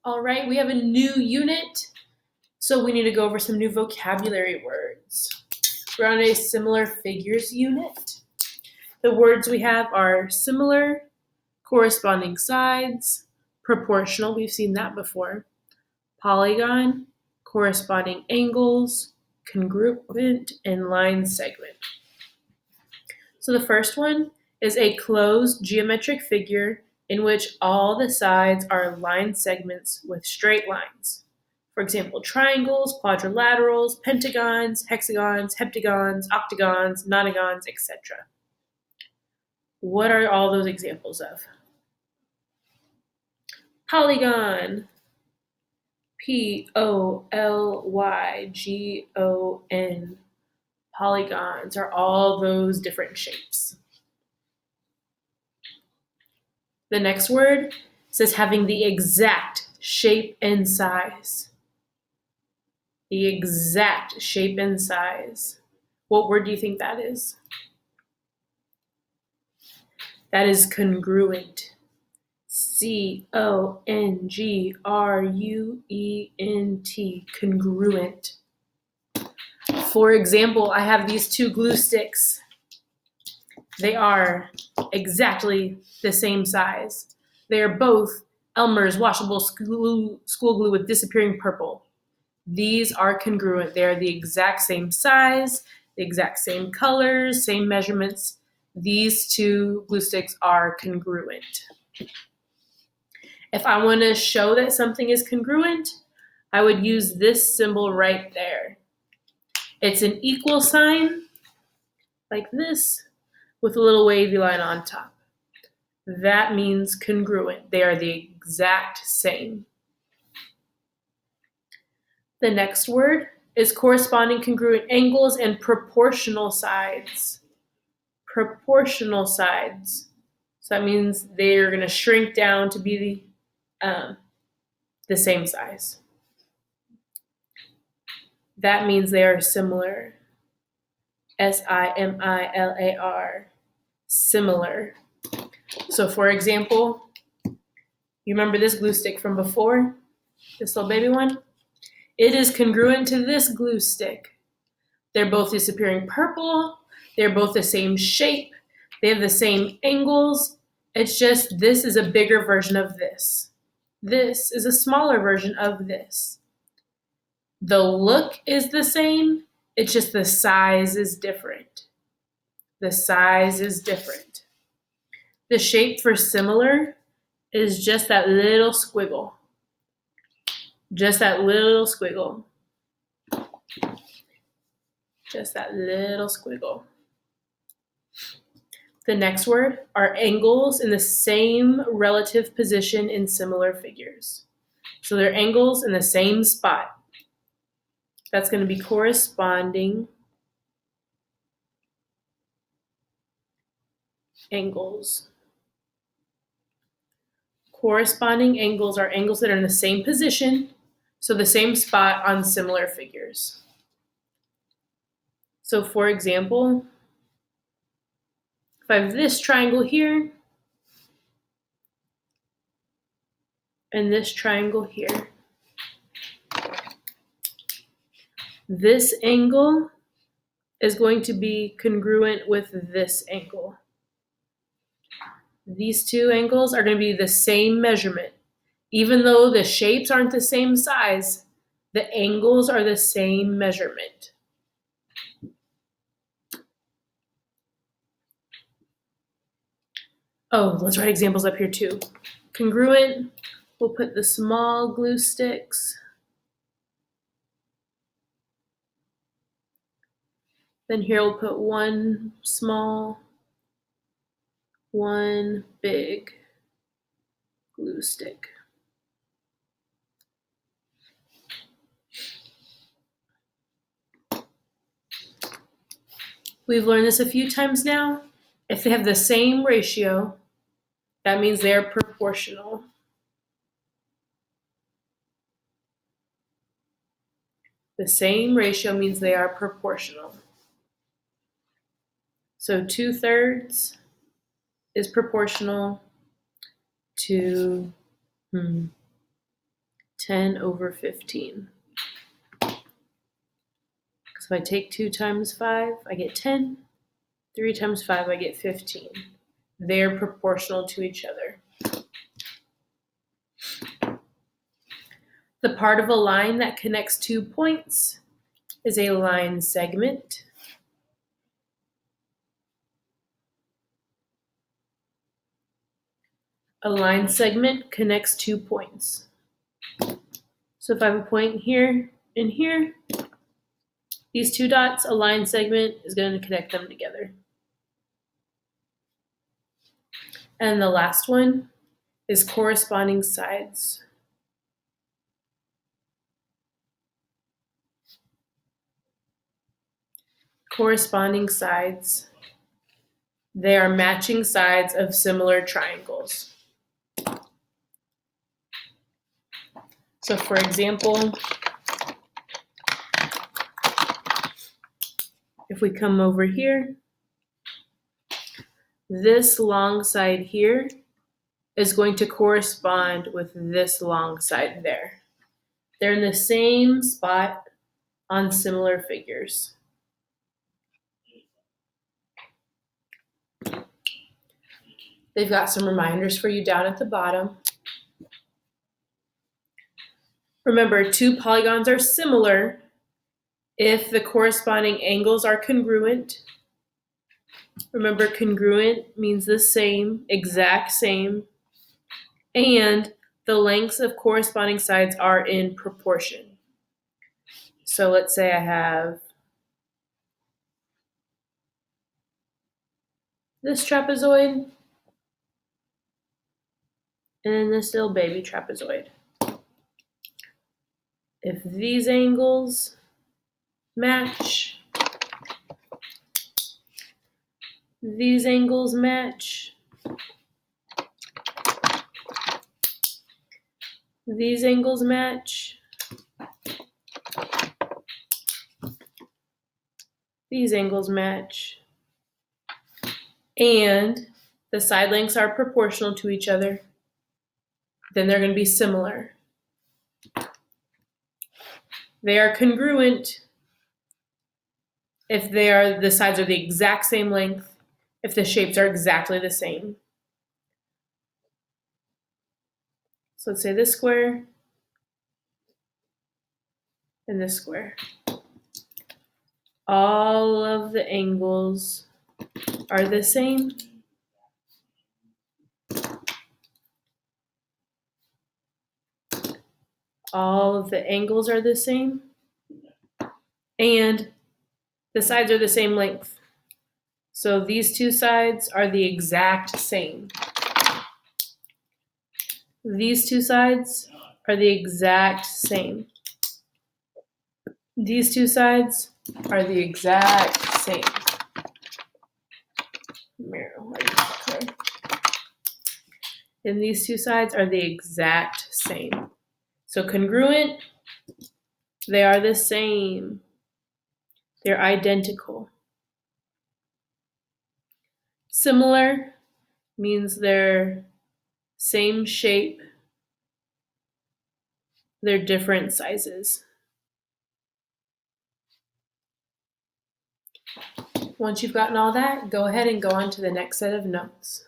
All right, we have a new unit, so we need to go over some new vocabulary words. We're on a similar figures unit. The words we have are similar, corresponding sides, proportional, we've seen that before, polygon, corresponding angles, congruent, and line segment. So the first one is a closed geometric figure in which all the sides are line segments with straight lines. For example, triangles, quadrilaterals, pentagons, hexagons, heptagons, octagons, nonagons, etc. What are all those examples of? Polygon, Polygon. Polygons are all those different shapes. The next word says having the exact shape and size. The exact shape and size. What word do you think that is? That is congruent. C-O-N-G-R-U-E-N-T. Congruent. For example, I have these two glue sticks. They are exactly the same size. They are both Elmer's washable school glue with disappearing purple. These are congruent. They are the exact same size, the exact same colors, same measurements. These two glue sticks are congruent. If I want to show that something is congruent, I would use this symbol right there. It's an equal sign, like this, with a little wavy line on top. That means congruent. They are the exact same. The next word is corresponding congruent angles and proportional sides. Proportional sides. So that means they're going to shrink down to be the same size. That means they are similar. S-I-M-I-L-A-R. Similar. So for example, you remember this glue stick from before? This little baby one? It is congruent to this glue stick. They're both disappearing purple. They're both the same shape. They have the same angles. It's just this is a bigger version of this. This is a smaller version of this. The look is the same. It's just the size is different. The size is different. The shape for similar is just that little squiggle. Just that little squiggle. Just that little squiggle. The next word are angles in the same relative position in similar figures. So they're angles in the same spot. That's going to be corresponding angles. Corresponding angles are angles that are in the same position, so the same spot on similar figures. So for example, if I have this triangle here and this triangle here, this angle is going to be congruent with this angle. These two angles are going to be the same measurement. Even though the shapes aren't the same size, the angles are the same measurement. Oh, let's write examples up here too. Congruent, we'll put the small glue sticks. Then here we'll put one small, one big glue stick. We've learned this a few times now. If they have the same ratio, that means they're proportional. The same ratio means they are proportional. So 2/3 is proportional to 10 over 15. So if I take 2 times 5, I get 10. 3 times 5, I get 15. They're proportional to each other. The part of a line that connects 2 points is a line segment. A line segment connects 2 points. So if I have a point here and here, these 2 dots, a line segment is going to connect them together. And the last one is corresponding sides. Corresponding sides. They are matching sides of similar triangles. So for example, if we come over here, this long side here is going to correspond with this long side there. They're in the same spot on similar figures. They've got some reminders for you down at the bottom. Remember, 2 polygons are similar if the corresponding angles are congruent. Remember, congruent means the same, exact same, and the lengths of corresponding sides are in proportion. So let's say I have this trapezoid and this little baby trapezoid. If these angles match, these angles match, these angles match, these angles match, and the side lengths are proportional to each other, then they're going to be similar. They are congruent if the sides are the exact same length, if the shapes are exactly the same. So let's say this square and this square. All of the angles are the same. All of the angles are the same. And the sides are the same length. So these 2 sides are the exact same. These 2 sides are the exact same. These 2 sides are the exact same. And these 2 sides are the exact same. So congruent, they are the same. They're identical. Similar means they're same shape, they're different sizes. Once you've gotten all that, go ahead and go on to the next set of notes.